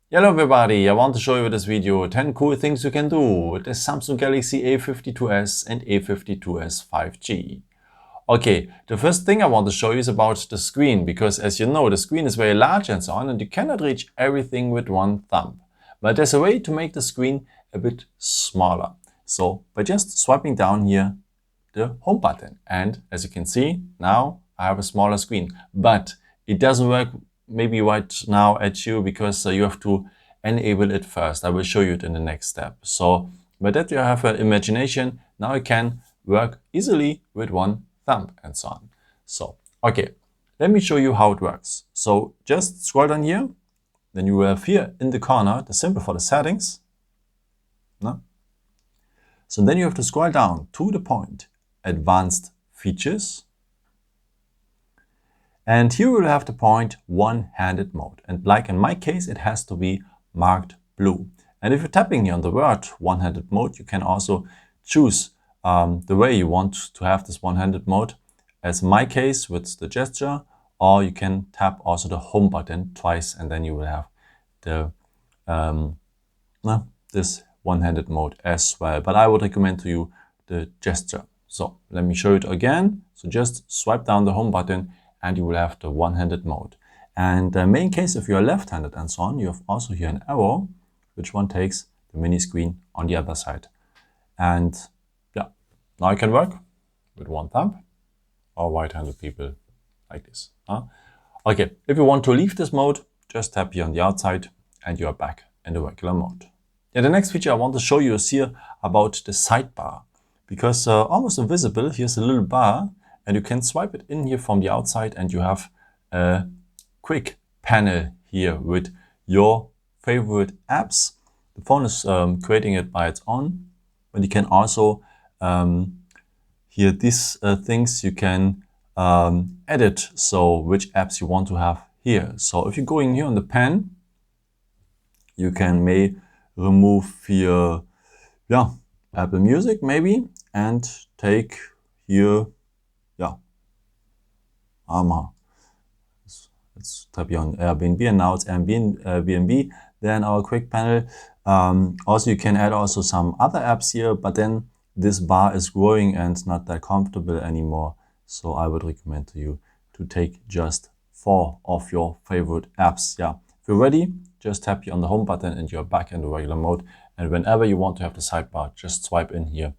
Hello everybody, I want to show you with this video 10 cool things you can do with the Samsung Galaxy A52s and A52s 5G. Okay, the first thing I want to show you is about the screen, because as you know, the screen is very large and so on, and you cannot reach everything with one thumb. But there's a way to make the screen a bit smaller. So by just swiping down here the home button, and as you can see, now I have a smaller screen, but it doesn't work maybe right now at you because you have to enable it first. I will show you it in the next step. So by that you have an imagination. Now you can work easily with one thumb and so on. So, okay, let me show you how it works. So just scroll down here. Then you will have here in the corner the symbol for the settings. No? So then you have to scroll down to the point Advanced Features. And here we'll have the point one-handed mode. And like in my case, it has to be marked blue. And if you're tapping here on the word one-handed mode, you can also choose the way you want to have this one-handed mode. As in my case, with the gesture, or you can tap also the home button twice, and then you will have the this one-handed mode as well. But I would recommend to you the gesture. So let me show it again. So just swipe down the home button and you will have the one-handed mode. And in case if you're left-handed and so on, you have also here an arrow, which one takes the mini screen on the other side. And yeah, now you can work with one thumb, or right-handed people like this. Okay, if you want to leave this mode, just tap here on the outside and you are back in the regular mode. Yeah, the next feature I want to show you is here about the sidebar, because almost invisible, here's a little bar, and you can swipe it in here from the outside and you have a quick panel here with your favorite apps. The phone is creating it by its own, but you can also here these things you can edit, so which apps you want to have here. So if you're going here on the pen, you can remove here, yeah, Apple Music maybe, and take here, yeah, let's type here on Airbnb, and now it's Airbnb. Then our quick panel. Also, you can add also some other apps here, but then this bar is growing and not that comfortable anymore. So I would recommend to you to take just 4 of your favorite apps. Yeah, if you're ready, just tap here on the home button and you're back in the regular mode. And whenever you want to have the sidebar, just swipe in here.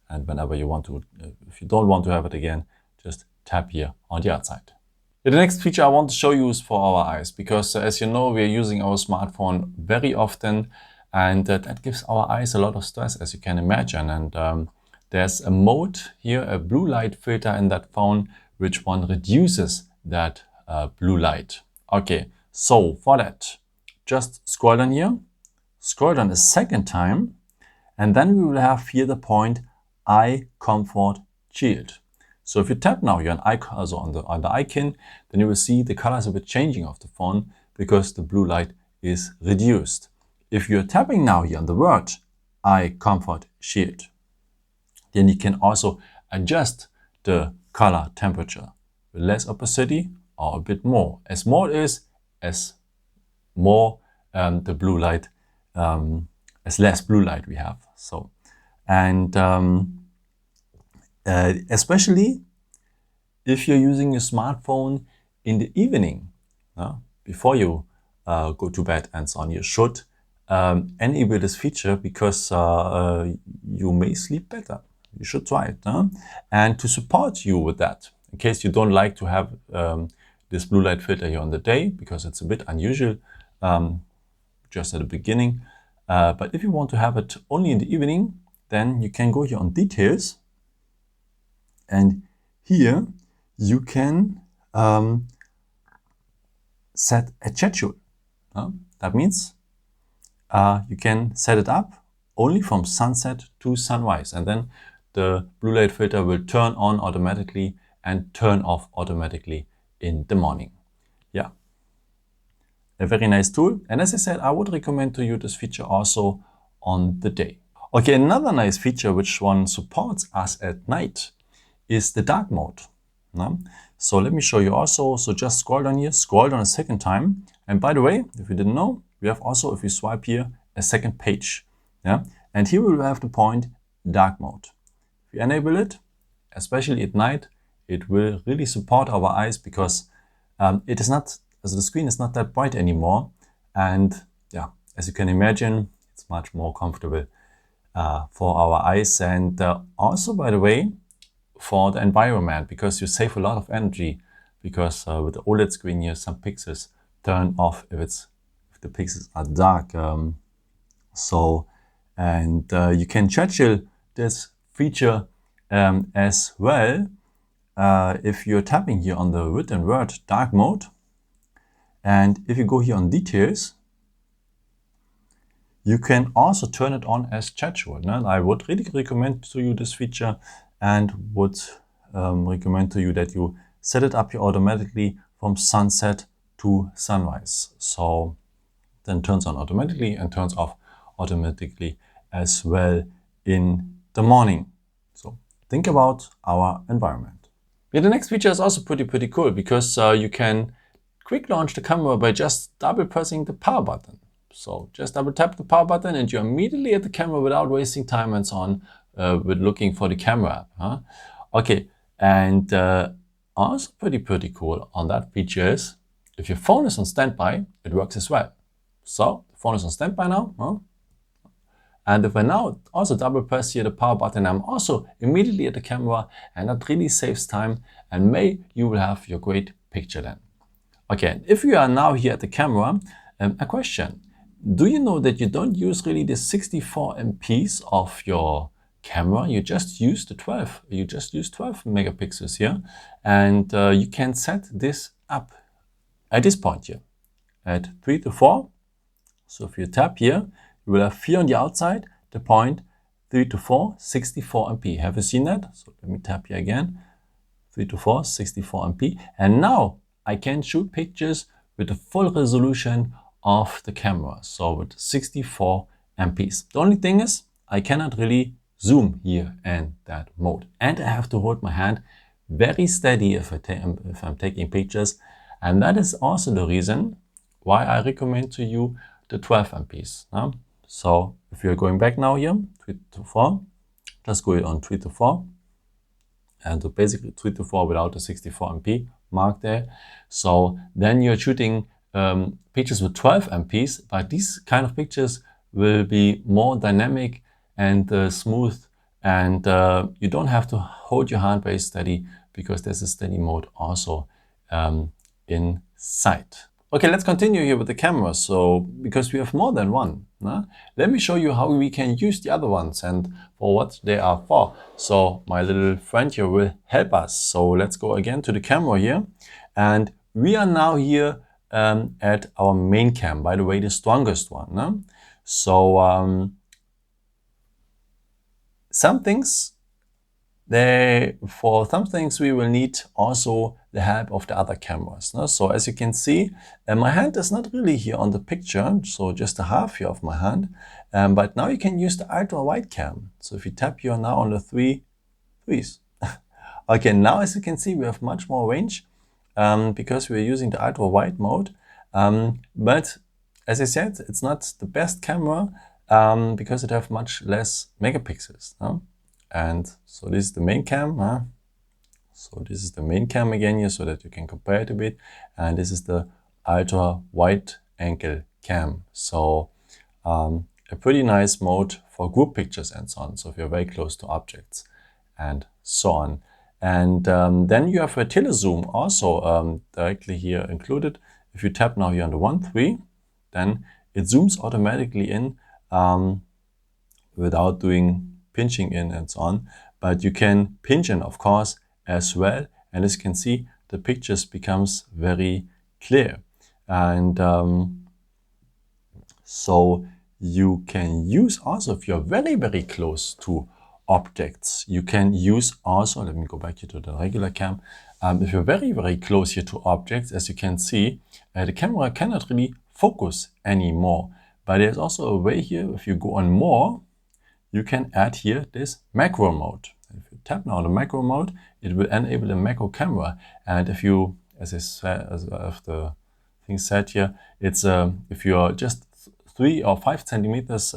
And whenever you want to, if you don't want to have it again, just tap here on the outside. The next feature I want to show you is for our eyes, because as you know, we are using our smartphone very often, and that gives our eyes a lot of stress, as you can imagine. And there's a mode here, a blue light filter in that phone, which one reduces that blue light. Okay, so for that, just scroll down here, scroll down a second time, and then we will have here the point Eye Comfort Shield. So if you tap now here on icon, also on the icon, then you will see the colors a bit changing of the phone because the blue light is reduced. If you're tapping now here on the word Eye Comfort Shield, then you can also adjust the color temperature with less opacity or a bit more. As more it is, as more the blue light, as less blue light we have. So, and especially if you're using your smartphone in the evening, before you go to bed and so on, you should enable this feature, because you may sleep better. You should try it. And to support you with that, in case you don't like to have this blue light filter here on the day, because it's a bit unusual just at the beginning. But if you want to have it only in the evening, then you can go here on Details. And here you can set a schedule. That means you can set it up only from sunset to sunrise. And then the blue light filter will turn on automatically and turn off automatically in the morning. Yeah, a very nice tool. And as I said, I would recommend to you this feature also on the day. Okay, another nice feature which one supports us at night is the dark mode. So let me show you also. So just scroll down here, scroll down a second time. And by the way, if you didn't know, we have also, if you swipe here, a second page. Yeah, and here we will have the point dark mode. If you enable it, especially at night, it will really support our eyes because it is not, as the screen is not that bright anymore. And yeah, as you can imagine, it's much more comfortable for our eyes, and also, by the way, for the environment, because you save a lot of energy, because with the OLED screen here, some pixels turn off if the pixels are dark. You can schedule this feature as well if you're tapping here on the written word dark mode. And if you go here on details, you can also turn it on as scheduled. And I would really recommend to you this feature, and would recommend to you that you set it up here automatically from sunset to sunrise. So then turns on automatically and turns off automatically as well in the morning. So think about our environment. Yeah, the next feature is also pretty cool, because you can quick launch the camera by just double pressing the power button. So just double tap the power button and you're immediately at the camera without wasting time and so on with looking for the camera app. Okay, and also pretty cool on that feature is, if your phone is on standby, it works as well. So the phone is on standby now. And if I now also double press here the power button, I'm also immediately at the camera, and that really saves time, and you will have your great picture then. Okay, if you are now here at the camera, a question. Do you know that you don't use really the 64 MPs of your camera? You just use the 12. You just use 12 megapixels here, and you can set this up at this point here at 3 to 4. So if you tap here, you will have here on the outside the point 3 to 4, 64 MP. Have you seen that? So let me tap here again, 3 to 4, 64 MP. And now I can shoot pictures with the full resolution of the camera, so with 64 MPs. The only thing is, I cannot really zoom here in that mode, and I have to hold my hand very steady if I'm taking pictures, and that is also the reason why I recommend to you the 12 MPs. So if you're going back now here, 3 to 4, just go on 3 to 4, and so basically 3 to 4 without the 64 MP mark there. So then you're shooting pictures with 12 MPs, but these kind of pictures will be more dynamic and smooth, and you don't have to hold your hand very steady, because there's a steady mode also inside. Okay, let's continue here with the camera. So because we have more than one, let me show you how we can use the other ones and for what they are for. So my little friend here will help us. So let's go again to the camera here, and we are now here at our main cam, by the way, the strongest one. So for some things we will need also the help of the other cameras. So as you can see, my hand is not really here on the picture, so just a half here of my hand, but now you can use the ultra wide cam. So if you tap here now on the three threes, okay, now as you can see, we have much more range because we're using the ultra wide mode, but as I said, it's not the best camera because it has much less megapixels. And so this is the main cam. So this is the main cam again here, so that you can compare it a bit. And this is the ultra wide angle cam. So a pretty nice mode for group pictures and so on. So if you're very close to objects and so on. And then you have a telezoom also directly here included. If you tap now here on the 1.3, then it zooms automatically in without doing pinching in and so on. But you can pinch in, of course, as well. And as you can see, the pictures becomes very clear. And so you can use also, if you're very close to objects, you can use also, let me go back here to the regular cam. If you're very close here to objects, as you can see, the camera cannot really focus anymore. But there's also a way here, if you go on more, you can add here this macro mode. If you tap now on the macro mode, it will enable the macro camera. And if you, as I said, as the thing said here, it's if you are just 3 or 5 centimeters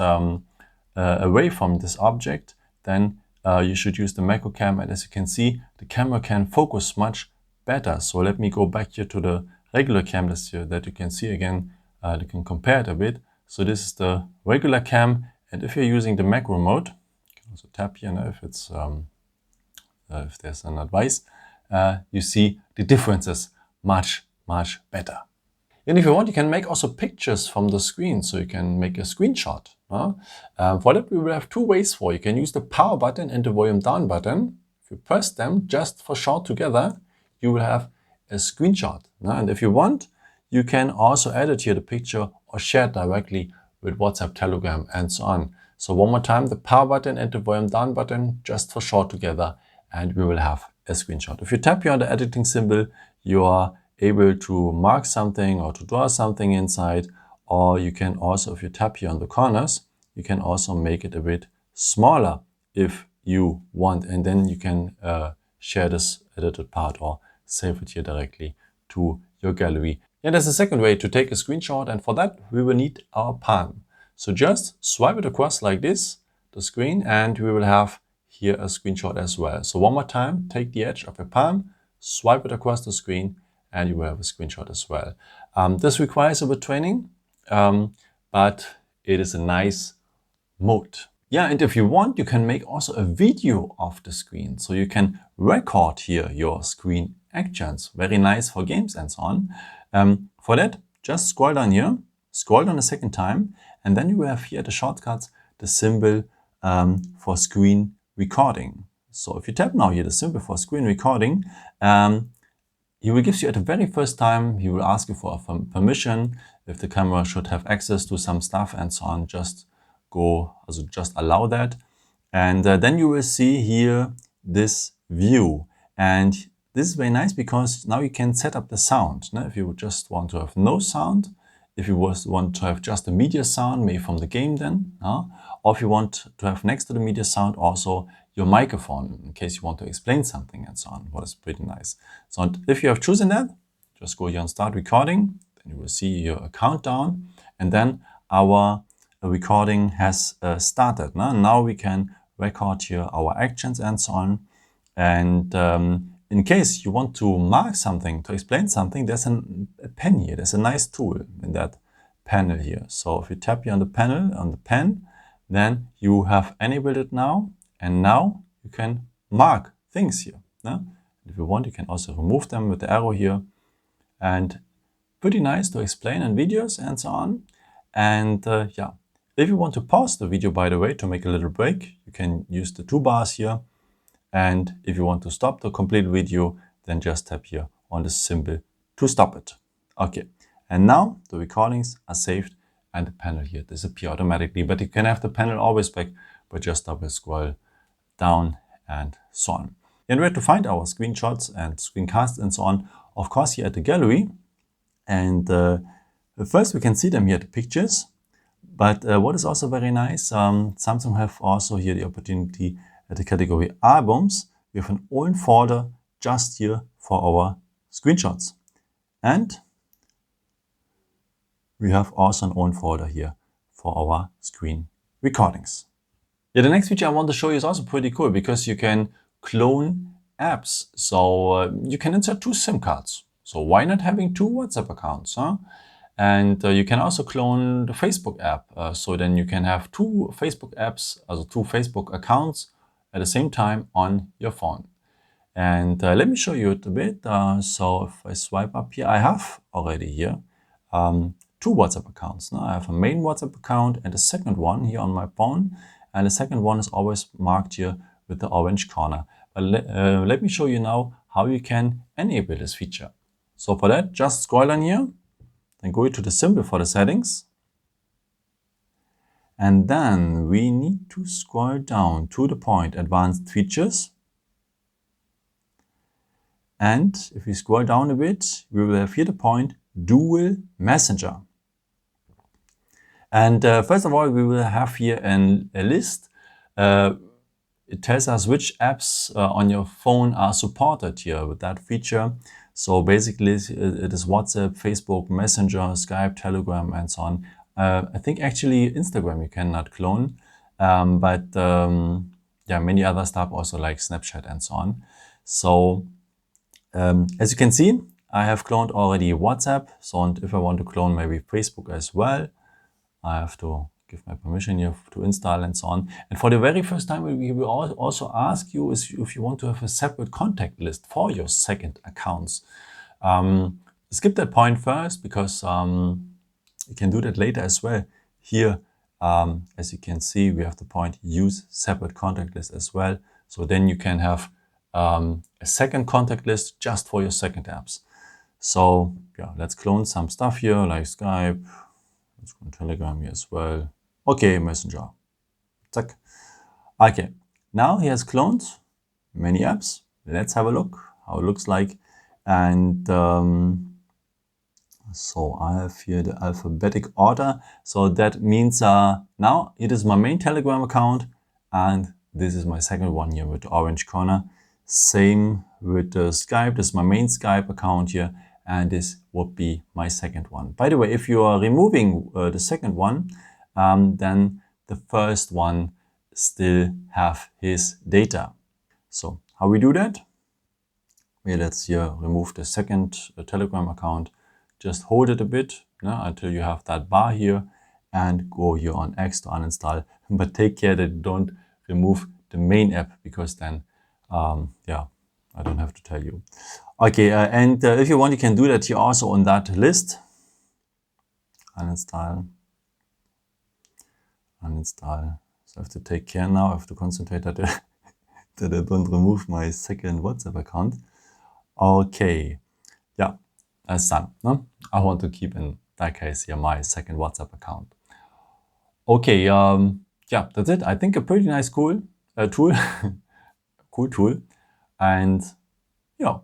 away from this object, then you should use the macro cam, and as you can see, the camera can focus much better. So let me go back here to the regular cam that you can see again. You can compare it a bit. So this is the regular cam, and if you're using the macro mode, you can also tap here now if there's an advice, you see the differences much better. And if you want, you can make also pictures from the screen, so you can make a screenshot. For that, we will have two ways for. You can use the power button and the volume down button. If you press them just for short together, you will have a screenshot. And if you want, you can also edit here the picture or share it directly with WhatsApp, Telegram, and so on. So one more time, the power button and the volume down button just for short together, and we will have a screenshot. If you tap here on the editing symbol, you are able to mark something or to draw something inside, or you can also, if you tap here on the corners, you can also make it a bit smaller if you want, and then you can share this edited part or save it here directly to your gallery. And there's a second way to take a screenshot, and for that we will need our palm. So just swipe it across like this, the screen, and we will have here a screenshot as well. So one more time, take the edge of your palm, swipe it across the screen, and you will have a screenshot as well. This requires a bit training, but it is a nice mode. Yeah, and if you want, you can make also a video of the screen. So you can record here your screen actions. Very nice for games and so on. For that, just scroll down here, scroll down a second time, and then you will have here the shortcuts, the symbol for screen recording. So if you tap now here the symbol for screen recording, he will give you at the very first time, he will ask you for permission, if the camera should have access to some stuff and so on, just allow that. And then you will see here this view. And this is very nice because now you can set up the sound. If you just want to have no sound, if you want to have just a media sound, maybe from the game then, or if you want to have next to the media sound also your microphone in case you want to explain something and so on, what is pretty nice. So if you have chosen that, just go here and start recording, then you will see your countdown, and then our recording has started. Now we can record here our actions and so on. And in case you want to mark something, to explain something, there's a pen here. There's a nice tool in that panel here. So if you tap here on the panel, on the pen, then you have enabled it now. And now you can mark things here. If you want, you can also remove them with the arrow here. And pretty nice to explain in videos and so on. And yeah, if you want to pause the video, by the way, to make a little break, you can use the two bars here. And if you want to stop the complete video, then just tap here on the symbol to stop it. Okay, and now the recordings are saved and the panel here disappears automatically. But you can have the panel always back, but just double scroll down and so on. And where to find our screenshots and screencasts and so on, of course, here at the gallery. And first we can see them here, the pictures. But what is also very nice, Samsung have also here the opportunity at the category albums. We have an own folder just here for our screenshots. And we have also an own folder here for our screen recordings. Yeah, the next feature I want to show you is also pretty cool because you can clone apps. So you can insert two SIM cards. So why not having two WhatsApp accounts? And you can also clone the Facebook app. So then you can have two Facebook apps, also two Facebook accounts at the same time on your phone. And let me show you it a bit. So if I swipe up here, I have already here two WhatsApp accounts. Now I have a main WhatsApp account and a second one here on my phone. And the second one is always marked here with the orange corner. But let me show you now how you can enable this feature. So for that, just scroll down here, then go to the symbol for the settings. And then we need to scroll down to the point advanced features. And if we scroll down a bit, we will have here the point dual messenger. And first of all, we will have here a list. It tells us which apps on your phone are supported here with that feature. So basically it is WhatsApp, Facebook, Messenger, Skype, Telegram, and so on I think actually Instagram you cannot clone, but yeah, many other stuff also like Snapchat and so on. So as you can see, I have cloned already WhatsApp. So, and if I want to clone maybe Facebook as well, I have to give my permission here to install and so on. And for the very first time, we will also ask you if you want to have a separate contact list for your second accounts. Skip that point first because you can do that later as well. Here, as you can see, we have the point use separate contact list as well. So then you can have a second contact list just for your second apps. So yeah, let's clone some stuff here like Skype. Let's go on Telegram here as well. Okay, Messenger. Zack. Okay, now he has cloned many apps. Let's have a look how it looks like. And so I have here the alphabetic order. So that means now it is my main Telegram account and this is my second one here with the orange corner. Same with the Skype. This is my main Skype account here and this would be my second one. By the way, if you are removing the second one, then the first one still have his data. So how we do that? Well, let's here remove the second Telegram account. Just hold it a bit until you have that bar here and go here on X to uninstall. But take care that you don't remove the main app because then, yeah, I don't have to tell you. Okay, and if you want, you can do that here also on that list. Uninstall. Uninstall. So I have to take care now. I have to concentrate that, that I don't remove my second WhatsApp account. Okay, yeah, that's done. No? I want to keep in that case here my second WhatsApp account. Okay, yeah, that's it. I think a pretty nice tool, cool tool. And yeah,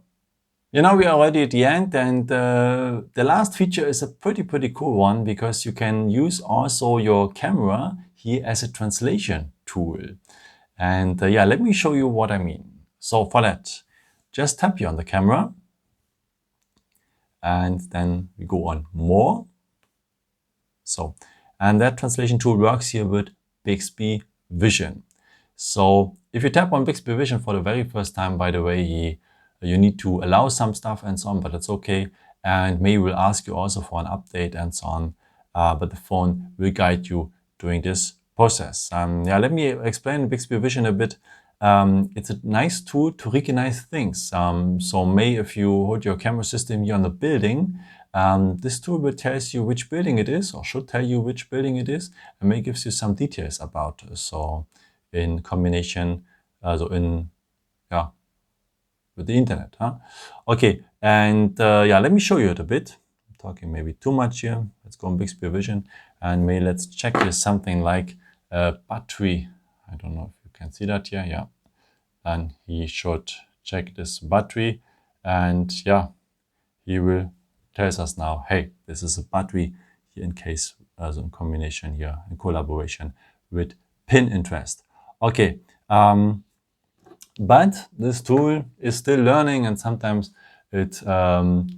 you know, we are already at the end and the last feature is a pretty cool one because you can use also your camera here as a translation tool. And yeah, let me show you what I mean. So for that, just tap here on the camera and then we go on more. So, and that translation tool works here with Bixby Vision. So if you tap on Bixby Vision for the very first time, by the way, you need to allow some stuff and so on, but it's okay. And maybe will ask you also for an update and so on. But the phone will guide you during this process. Yeah, let me explain Bixby Vision a bit. It's a nice tool to recognize things. So if you hold your camera system here on the building, this tool will tell you which building it is, or should tell you which building it is, and may gives you some details about it. So in combination, with the internet. Okay, and yeah, let me show you it a bit. I'm talking maybe too much here. Let's go on Bixby Vision, and let's check here something like battery. I don't know if you can see that here. Yeah, and he should check this battery, and yeah, he will tell us now, hey, this is a battery here in case as in combination here in collaboration with Pinterest. Okay, but this tool is still learning and sometimes it doesn't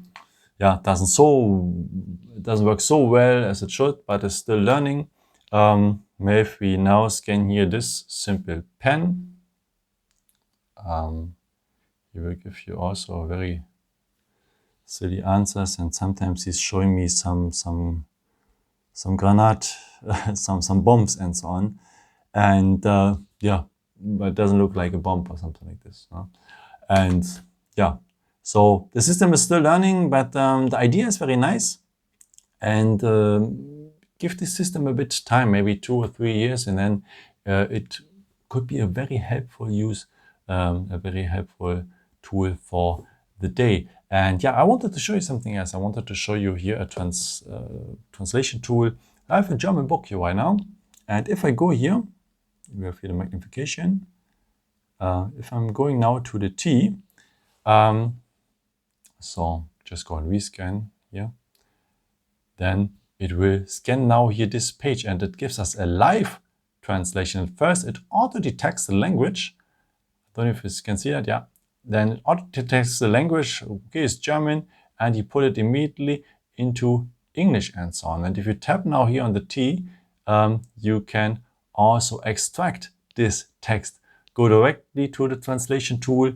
work so well as it should, but it's still learning. Maybe if we now scan here this simple pen, he will give you also very silly answers, and sometimes he's showing me some granate, some bombs and so on, and yeah, but it doesn't look like a bomb or something like this. No? And yeah, so the system is still learning, but the idea is very nice, and give this system a bit time, maybe 2 or 3 years, and then it could be a very helpful a very helpful tool for the day. And yeah, I wanted to show you something else. I wanted to show you here a translation tool. I have a German book here right now. And if I go here, we have here the magnification. If I'm going now to the T, so just go and rescan here, then it will scan now here this page and it gives us a live translation. At first, it auto detects the language. I don't know if you can see that, yeah. Then it auto detects the language, okay, it's German, and he put it immediately into English and so on. And if you tap now here on the T, you can also extract this text. Go directly to the translation tool,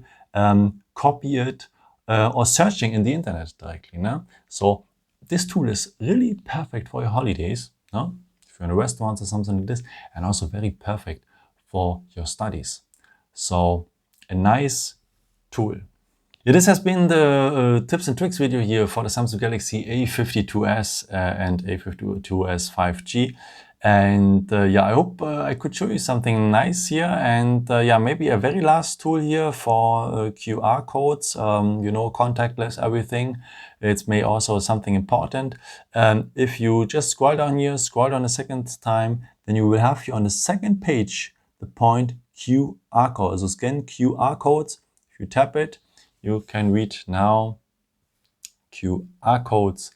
copy it, or searching in the internet directly. No? So this tool is really perfect for your holidays, no? If you're in a restaurant or something like this, and also very perfect for your studies. So a nice tool. Yeah, this has been the tips and tricks video here for the Samsung Galaxy A52s and A52s 5G. And yeah, I hope I could show you something nice here. And yeah, maybe a very last tool here for QR codes, you know, contactless everything. It's may also something important. If you just scroll down here, scroll down a second time, then you will have here on the second page the point QR code. So scan QR codes. If you tap it, you can read now QR codes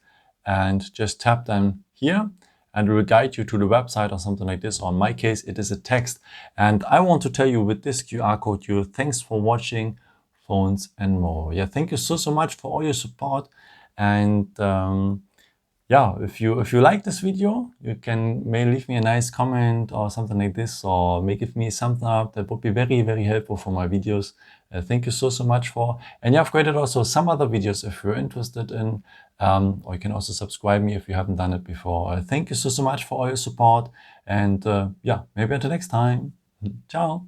and just tap them here and it will guide you to the website or something like this. Or in my case, it is a text. And I want to tell you with this QR code, thanks for watching Phones and More. Yeah, thank you so much for all your support. And yeah, if you like this video, you can maybe leave me a nice comment or something like this, or give me a thumbs up. That would be very helpful for my videos. Thank you so much for. And yeah, I've created also some other videos if you're interested in, or you can also subscribe me if you haven't done it before. Thank you so much for all your support, and yeah, maybe until next time. Ciao.